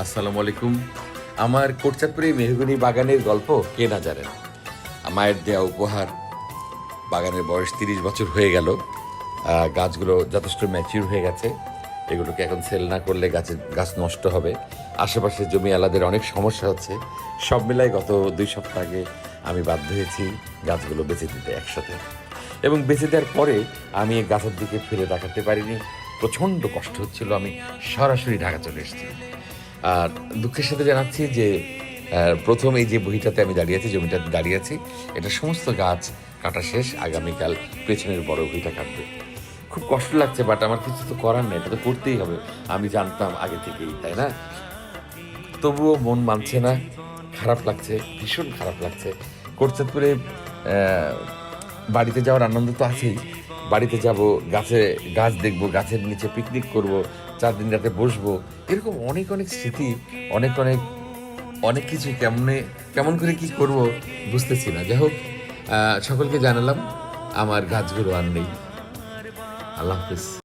আসসালামু আলাইকুম। আমার কোটচাঁদপুরে মেহগনি বাগানের গল্প কে না জানেন। মায়ের দেয়া উপহার। বাগানের বয়স 30 বছর হয়ে গেল। গাছগুলো যথেষ্ট ম্যাচিউর হয়ে গেছে। এগুলোকে এখন সেল না করলে গাছ নষ্ট হবে। আশেপাশে জমি আলাদের অনেক সমস্যা হচ্ছে। সব মিলাই গত 2 সপ্তাহ আগে আমি বাধ্য হয়েছি গাছগুলো বেচে দিতে একসাথে। এবং বেঁচে দেওয়ার পরে আমি এই গাছের দিকে ফিরে তাকাতে পারিনি। প্রচণ্ড কষ্ট হচ্ছিল। আমি সরাসরি ঢাকা চলে এসেছি। আর দুঃখের সাথে জানাচ্ছি যে প্রথম এই যে বইটাতে আমি দাঁড়িয়ে আছি, জমিটাতে দাঁড়িয়ে আছি, এটা সমস্ত গাছ কাটা শেষ। আগামীকাল পেছনের বড় বইটা কাটবে। খুব কষ্ট লাগছে, বাট আমার কিছু তো করার নেই, এটা তো করতেই হবে। আমি জানতাম আগে থেকেই, তাই না? তবুও মন মানছে না। খারাপ লাগছে, ভীষণ খারাপ লাগছে। কোটচাঁদপুরে বাড়িতে যাওয়ার আনন্দ তো আছেই। বাড়িতে যাব, গাছ দেখব, গাছের নিচে পিকনিক করব, 4 দিন রাতে বসবো, এরকম অনেক অনেক স্মৃতি, অনেক অনেক অনেক কিছু কেমন করে কি করব বুঝতেছি না। যাই হোক, সকলকে জানালাম আমার গাছগুলো আর নেই। আল্লাহ হাফিজ।